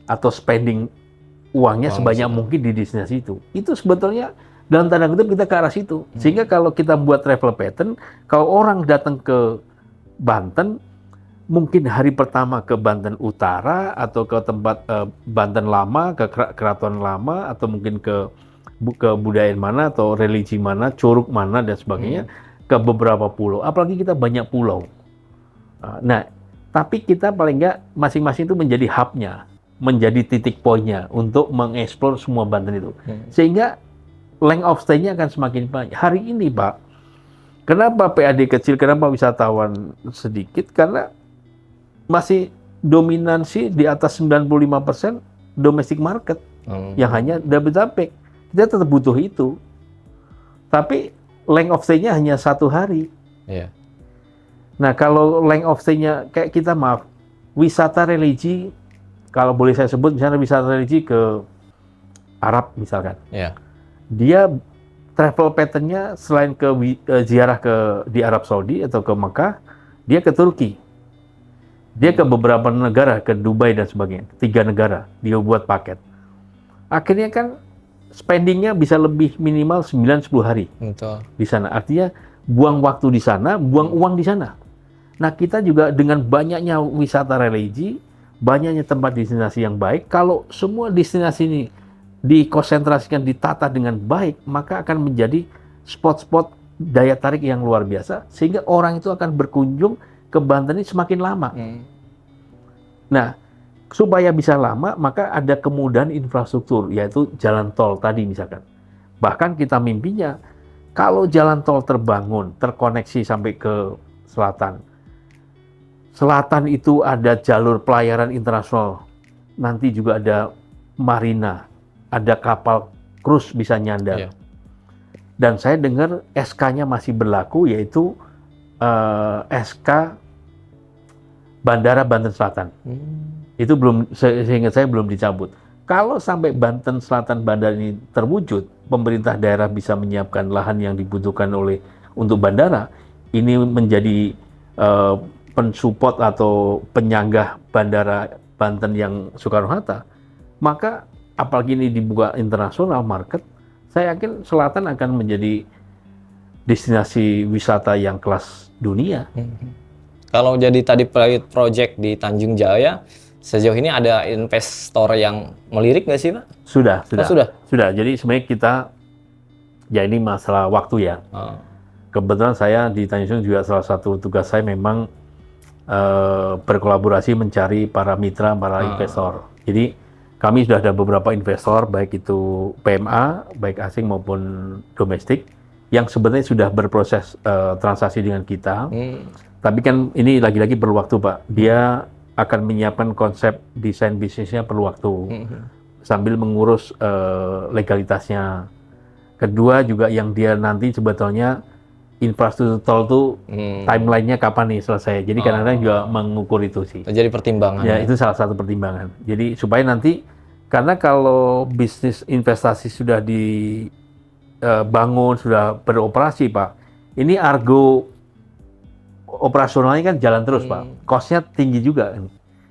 atau spending uangnya sebanyak mungkin di destinasi itu. Itu sebetulnya dalam tanda kutip kita ke arah situ. Sehingga kalau kita buat travel pattern, kalau orang datang ke Banten, mungkin hari pertama ke Banten Utara atau ke tempat Banten Lama, ke Keraton Lama, atau mungkin ke budaya mana atau religi mana, curug mana dan sebagainya, ke beberapa pulau. Apalagi kita banyak pulau. Nah, tapi kita paling nggak masing-masing itu menjadi hub-nya, menjadi titik poinnya untuk mengeksplor semua Banten itu. Sehingga length of stay-nya akan semakin banyak. Hari ini, Pak, kenapa PAD kecil, kenapa wisatawan sedikit? Karena masih dominansi di atas 95% domestic market yang hanya Jabodetabek. kita tetap butuh itu. Tapi length of stay-nya hanya 1 hari. Iya. Nah, kalau length of stay-nya kayak kita, maaf, wisata religi, kalau boleh saya sebut misalnya wisata religi ke Arab misalkan. Iya. Dia travel pattern-nya selain ke ziarah di Arab Saudi atau ke Mekah, dia ke Turki. Dia ke beberapa negara, ke Dubai dan sebagainya. 3 negara, dia buat paket. Akhirnya kan spending-nya bisa lebih minimal 9-10 hari Betul. di sana. Artinya buang waktu di sana, buang uang di sana. Nah, kita juga dengan banyaknya wisata religi, banyaknya tempat destinasi yang baik, kalau semua destinasi ini dikonsentrasikan, ditata dengan baik, maka akan menjadi spot-spot daya tarik yang luar biasa, sehingga orang itu akan berkunjung ke Banten ini semakin lama. Nah, supaya bisa lama, maka ada kemudahan infrastruktur, yaitu jalan tol tadi misalkan. Bahkan kita mimpinya, kalau jalan tol terbangun, terkoneksi sampai ke selatan, selatan itu ada jalur pelayaran internasional, nanti juga ada marina, ada kapal cruise bisa nyandar. Iya. Dan saya dengar SK-nya masih berlaku, yaitu SK Bandara Banten Selatan. Itu belum, seingat saya belum dicabut. Kalau sampai Banten Selatan bandara ini terwujud, pemerintah daerah bisa menyiapkan lahan yang dibutuhkan untuk bandara, ini menjadi pensupport atau penyanggah bandara Banten yang Soekarno-Hatta, maka apalagi ini dibuka internasional market, saya yakin selatan akan menjadi destinasi wisata yang kelas dunia. Kalau jadi tadi project di Tanjung Jaya, sejauh ini ada investor yang melirik nggak sih, Pak? Sudah. Sudah. Jadi sebenarnya kita, ya ini masalah waktu ya. Kebetulan saya di Tanjung juga salah satu tugas saya memang berkolaborasi mencari para mitra, para investor. Jadi kami sudah ada beberapa investor, baik itu PMA, baik asing maupun domestik, yang sebenarnya sudah berproses transaksi dengan kita. Tapi kan ini lagi-lagi perlu waktu, Pak. Dia akan menyiapkan konsep desain bisnisnya perlu waktu, sambil mengurus legalitasnya. Kedua juga yang dia nanti sebetulnya infrastruktur tol itu timeline-nya kapan nih selesai. Jadi kadang-kadang juga mengukur itu sih. Jadi pertimbangan. Ya, itu salah satu pertimbangan. Jadi supaya nanti, karena kalau bisnis investasi sudah dibangun, sudah beroperasi, Pak, ini argo operasionalnya kan jalan terus, Pak. Cost-nya tinggi juga.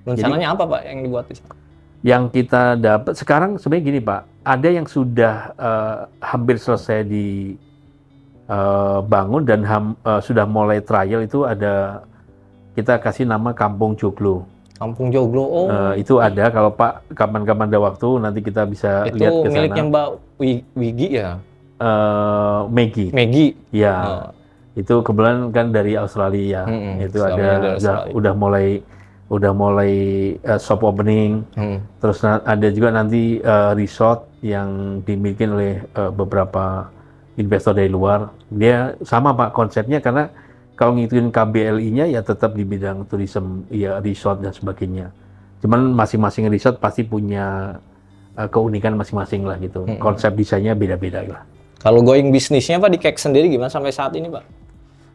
Rencananya apa, Pak, yang dibuat di sana? Yang kita dapat sekarang sebenarnya gini, Pak. Ada yang sudah hampir selesai dibangun dan sudah mulai trial, itu ada, kita kasih nama Kampung Joglo. Kampung Joglo. Itu ada, kalau Pak kapan-kapan ada waktu nanti kita bisa lihat ke sana. Itu miliknya Mbak Wigi ya? Maggie. Ya. Itu kebetulan kan dari Australia. Itu ada udah mulai shop opening. Terus ada juga nanti resort yang dimiliki oleh beberapa investor dari luar. Dia sama, Pak, konsepnya, karena kalau ngikutin KBLI-nya ya tetap di bidang tourism, ya resort dan sebagainya. Cuman masing-masing resort pasti punya keunikan masing-masing lah gitu. Konsep desainnya beda-beda lah. Kalau going bisnisnya, Pak, di KEK sendiri gimana sampai saat ini, Pak?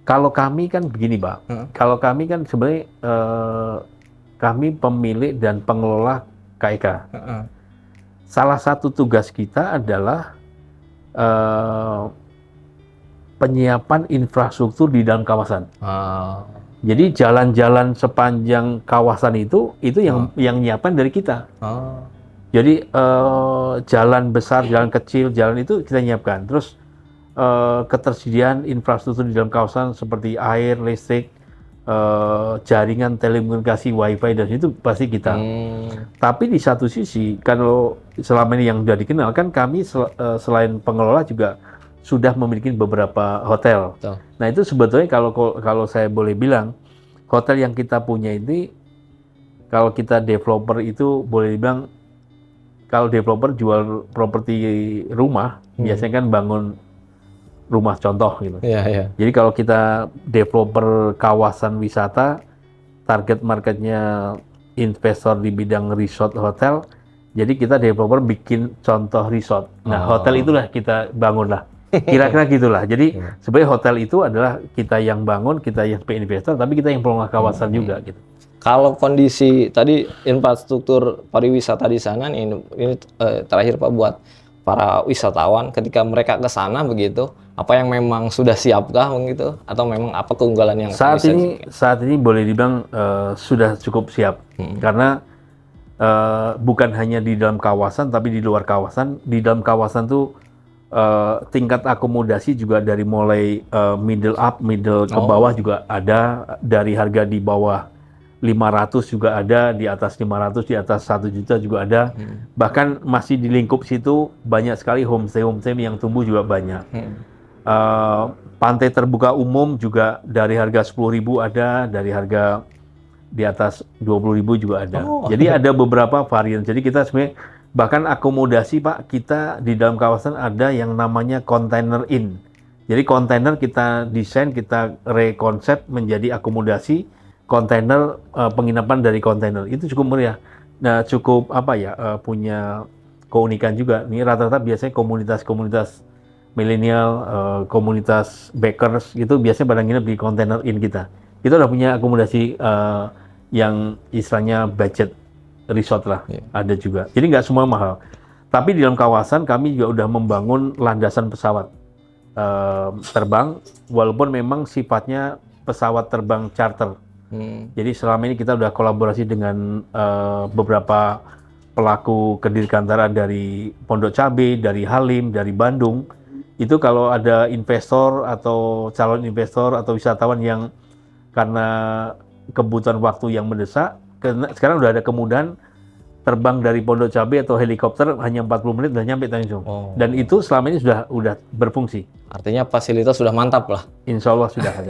Kalau kami kan begini, Pak. Kalau kami kan sebenarnya kami pemilik dan pengelola KEK. Salah satu tugas kita adalah penyiapan infrastruktur di dalam kawasan. Jadi jalan-jalan sepanjang kawasan itu yang nyiapkan dari kita. Jadi jalan besar, jalan kecil, jalan itu kita nyiapkan. Terus ketersediaan infrastruktur di dalam kawasan seperti air, listrik, jaringan telekomunikasi, wifi, dan itu pasti kita. Tapi di satu sisi, kalau selama ini yang sudah dikenal, kan kami selain pengelola juga sudah memiliki beberapa hotel. Nah, itu sebetulnya kalau saya boleh bilang, hotel yang kita punya ini, kalau kita developer itu boleh dibilang, kalau developer jual properti rumah, biasanya kan bangun rumah contoh gitu. Jadi kalau kita developer kawasan wisata, target marketnya investor di bidang resort hotel, Jadi kita developer bikin contoh resort. Nah, hotel itulah kita bangun lah. Kira-kira gitulah. Jadi sebenarnya hotel itu adalah kita yang bangun, kita yang sebagai investor, tapi kita yang pengelola kawasan juga gitu. Kalau kondisi tadi infrastruktur pariwisata di sana nih, ini terakhir Pak buat para wisatawan ketika mereka ke sana begitu, apa yang memang sudah siapkah begitu atau memang apa keunggulan yang saat ini boleh dibilang sudah cukup siap karena bukan hanya di dalam kawasan tapi di luar kawasan. Di dalam kawasan tuh tingkat akomodasi juga dari mulai middle ke bawah juga ada, dari harga di bawah 500 juga ada, di atas 500, di atas 1 juta juga ada. Bahkan masih di lingkup situ banyak sekali homestay yang tumbuh juga banyak. Pantai terbuka umum juga dari harga 10.000 ada, dari harga di atas 20.000 juga ada. Jadi ada beberapa varian. Jadi kita sebenarnya bahkan akomodasi Pak, kita di dalam kawasan ada yang namanya container inn. Jadi kontainer kita desain, kita rekonsep menjadi akomodasi kontainer, penginapan dari kontainer. Itu cukup meriah. Nah, cukup punya keunikan juga. Ini rata-rata biasanya komunitas milenial, komunitas bakers gitu biasanya pada nginep di kontainer inn kita. Kita udah punya akomodasi yang istilahnya budget resort lah, ada juga. Jadi nggak semua mahal. Tapi di dalam kawasan kami juga udah membangun landasan pesawat terbang, walaupun memang sifatnya pesawat terbang charter. Jadi selama ini kita udah kolaborasi dengan beberapa pelaku kedirgantara dari Pondok Cabe, dari Halim, dari Bandung. Itu kalau ada investor atau calon investor atau wisatawan yang karena kebutuhan waktu yang mendesak, sekarang udah ada kemudahan terbang dari Pondok Cabe atau helikopter hanya 40 menit udah nyampe Tanjung. Dan itu selama ini udah berfungsi. Artinya fasilitas sudah mantap lah. Insya Allah sudah ada.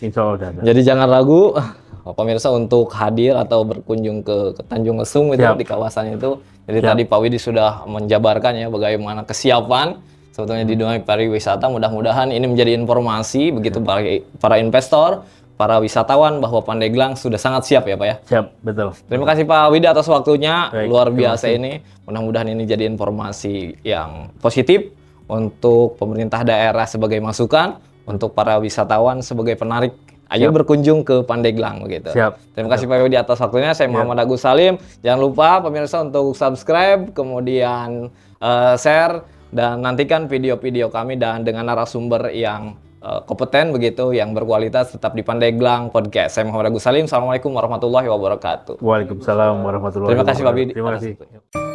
Insya Allah sudah ada. Jadi jangan ragu pemirsa untuk hadir atau berkunjung ke Tanjung Lesung itu di kawasan itu. Jadi tadi Pak Widi sudah menjabarkan ya bagaimana kesiapan sebetulnya di dunia pariwisata. Mudah-mudahan ini menjadi informasi begitu para investor, para wisatawan bahwa Pandeglang sudah sangat siap ya Pak ya. Siap, betul. Terima kasih Pak Widi atas waktunya. Baik, luar biasa ini. Mudah-mudahan ini jadi informasi yang positif untuk pemerintah daerah sebagai masukan, untuk para wisatawan sebagai penarik. Ayo berkunjung ke Pandeglang begitu. Siap. Terima kasih Pak Widi atas waktunya. Saya Muhammad Agus Salim. Jangan lupa pemirsa untuk subscribe, kemudian share, dan nantikan video-video kami dan dengan narasumber yang kompeten begitu, yang berkualitas tetap di Pandeglang Podcast. Saya Muhammad Agus Salim. Assalamualaikum warahmatullahi wabarakatuh. Waalaikumsalam warahmatullahi wabarakatuh. Terima kasih Pak Widi. Terima kasih.